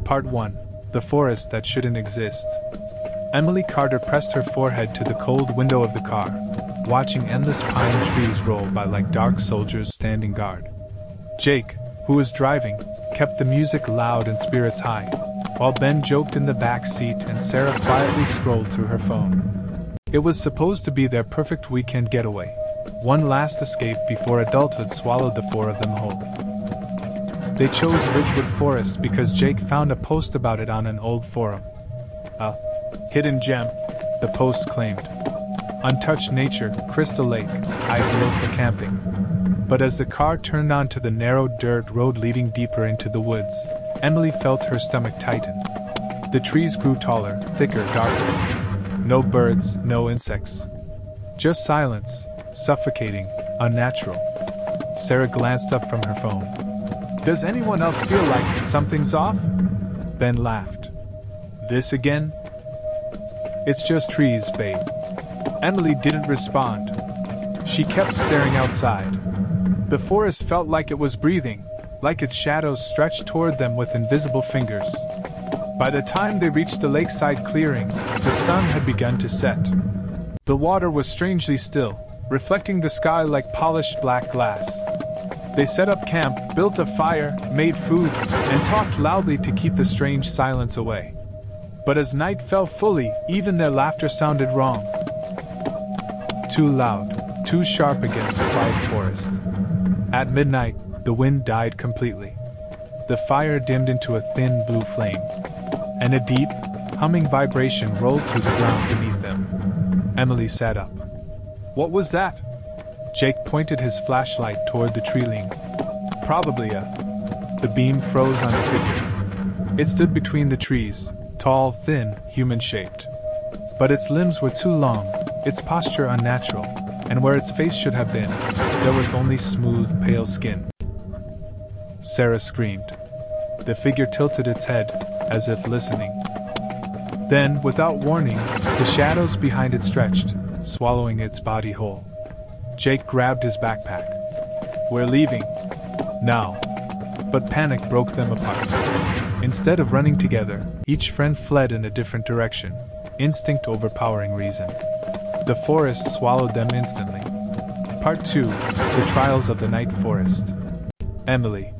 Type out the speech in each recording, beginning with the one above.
Part 1. The Forest That Shouldn't Exist. Emily Carter pressed her forehead to the cold window of the car, watching endless pine trees roll by like dark soldiers standing guard. Jake, who was driving, kept the music loud and spirits high, while Ben joked in the back seat and Sarah quietly scrolled through her phone. It was supposed to be their perfect weekend getaway, one last escape before adulthood swallowed the four of them whole. They chose Ridgewood Forest because Jake found a post about it on an old forum. A hidden gem, the post claimed. Untouched nature, Crystal Lake, ideal for camping. But as the car turned onto the narrow dirt road leading deeper into the woods, Emily felt her stomach tighten. The trees grew taller, thicker, darker. No birds, no insects. Just silence, suffocating, unnatural. Sarah glanced up from her phone. "Does anyone else feel like something's off?" Ben laughed. "This again?" "It's just trees, babe." Emily didn't respond. She kept staring outside. The forest felt like it was breathing, like its shadows stretched toward them with invisible fingers. By the time they reached the lakeside clearing, the sun had begun to set. The water was strangely still, reflecting the sky like polished black glass. They set up camp, built a fire, made food, and talked loudly to keep the strange silence away. But as night fell fully, even their laughter sounded wrong. Too loud, too sharp against the quiet forest. At midnight, the wind died completely. The fire dimmed into a thin blue flame, and a deep, humming vibration rolled through the ground beneath them. Emily sat up. "What was that?" Jake pointed his flashlight toward the tree-ling. "Probably a..." The beam froze on a figure. It stood between the trees, tall, thin, human-shaped. But its limbs were too long, its posture unnatural, and where its face should have been, there was only smooth, pale skin. Sarah screamed. The figure tilted its head, as if listening. Then, without warning, the shadows behind it stretched, swallowing its body whole. Jake grabbed his backpack. "We're leaving. Now." But panic broke them apart. Instead of running together, each friend fled in a different direction, instinct overpowering reason. The forest swallowed them instantly. Part 2. The Trials of the Night Forest. Emily.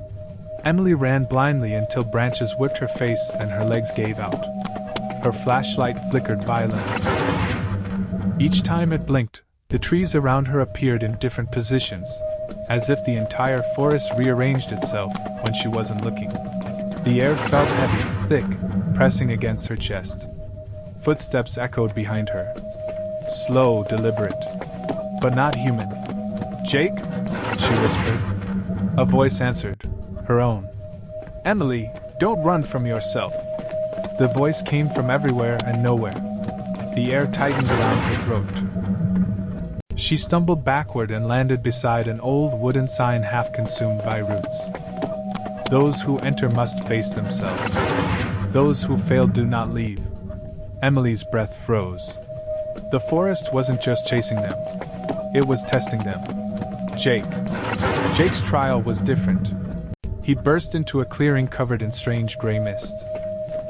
Emily ran blindly until branches whipped her face and her legs gave out. Her flashlight flickered violently. Each time it blinked, the trees around her appeared in different positions, as if the entire forest rearranged itself when she wasn't looking. The air felt heavy, thick, pressing against her chest. Footsteps echoed behind her. Slow, deliberate, but not human. "Jake?" she whispered. A voice answered, her own. "Emily, don't run from yourself." The voice came from everywhere and nowhere. The air tightened around her throat. She stumbled backward and landed beside an old wooden sign half consumed by roots. "Those who enter must face themselves. Those who fail do not leave." Emily's breath froze. The forest wasn't just chasing them. It was testing them. Jake's trial was different. He burst into a clearing covered in strange gray mist.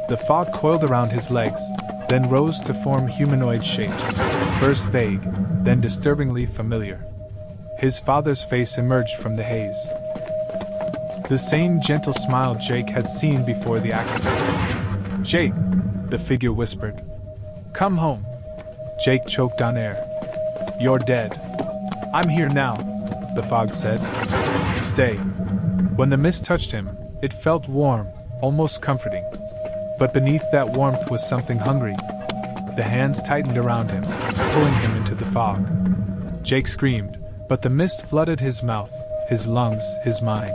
The fog coiled around his legs, then rose to form humanoid shapes, first vague, then disturbingly familiar. His father's face emerged from the haze. The same gentle smile Jake had seen before the accident. "Jake," the figure whispered. "Come home." Jake choked on air. "You're dead." "I'm here now," the fog said. "Stay." When the mist touched him, it felt warm, almost comforting. But beneath that warmth was something hungry. The hands tightened around him, pulling him into the fog. Jake screamed, but the mist flooded his mouth, his lungs, his mind.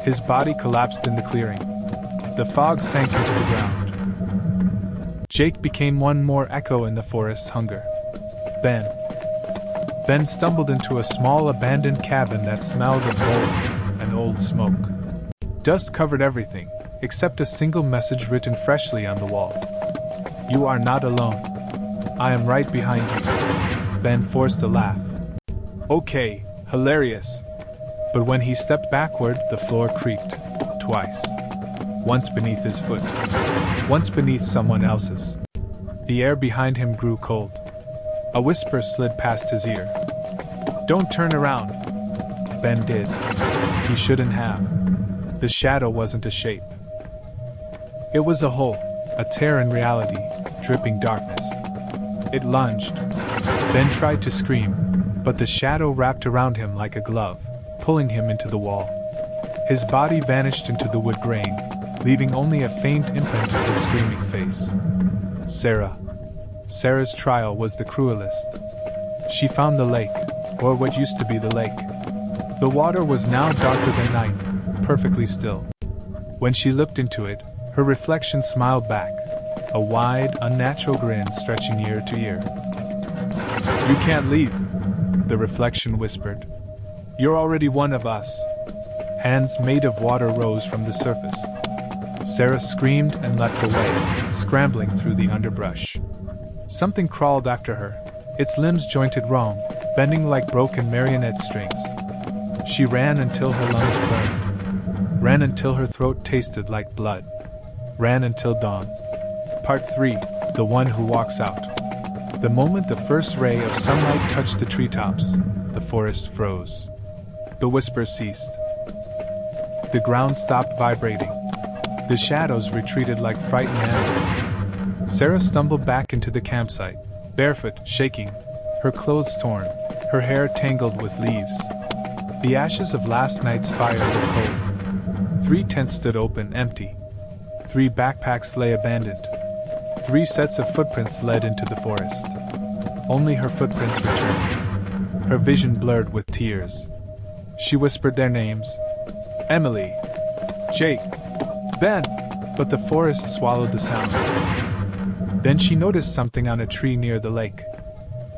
His body collapsed in the clearing. The fog sank into the ground. Jake became one more echo in the forest's hunger. Ben. Ben stumbled into a small abandoned cabin that smelled of mold and old smoke. Dust covered everything, except a single message written freshly on the wall. "You are not alone. I am right behind you." Ben forced a laugh. "Okay, hilarious." But when he stepped backward, the floor creaked. Twice. once beneath his foot, once beneath someone else's. The air behind him grew cold. A whisper slid past his ear. "Don't turn around." Ben did. He shouldn't have. The shadow wasn't a shape. It was a hole, a tear in reality, dripping darkness. It lunged. Ben tried to scream, but the shadow wrapped around him like a glove, pulling him into the wall. His body vanished into the wood grain, leaving only a faint imprint of his screaming face. Sarah. Sarah's trial was the cruelest. She found the lake, or what used to be the lake. The water was now darker than night, perfectly still. When she looked into it, her reflection smiled back, a wide, unnatural grin stretching ear to ear. "You can't leave," the reflection whispered. "You're already one of us." Hands made of water rose from the surface. Sarah screamed and leapt away, scrambling through the underbrush. Something crawled after her, its limbs jointed wrong, bending like broken marionette strings. She ran until her lungs burned, ran until her throat tasted like blood, ran until dawn. Part 3: The One Who Walks Out. The moment the first ray of sunlight touched the treetops, the forest froze. The whispers ceased. The ground stopped vibrating. The shadows retreated like frightened animals. Sarah stumbled back into the campsite, barefoot, shaking, her clothes torn, her hair tangled with leaves. The ashes of last night's fire were cold. 3 tents stood open, empty. 3 backpacks lay abandoned. 3 sets of footprints led into the forest. Only her footprints returned, her vision blurred with tears. She whispered their names. Emily. Jake. Ben. But the forest swallowed the sound. Then she noticed something on a tree near the lake.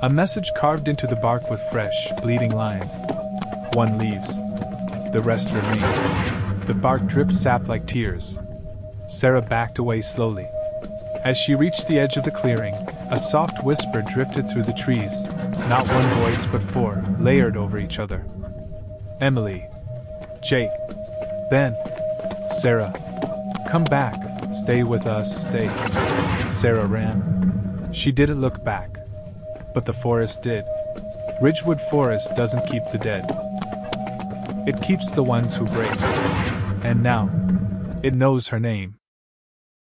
A message carved into the bark with fresh, bleeding lines. One leaves. The rest remain. The bark dripped sap like tears. Sarah backed away slowly. As she reached the edge of the clearing, a soft whisper drifted through the trees. Not one voice but 4, layered over each other. Emily. Jake. Ben. Sarah. Come back. Stay with us, stay. Sarah ran. She didn't look back. But the forest did. Ridgewood Forest doesn't keep the dead. It keeps the ones who break. And now, it knows her name.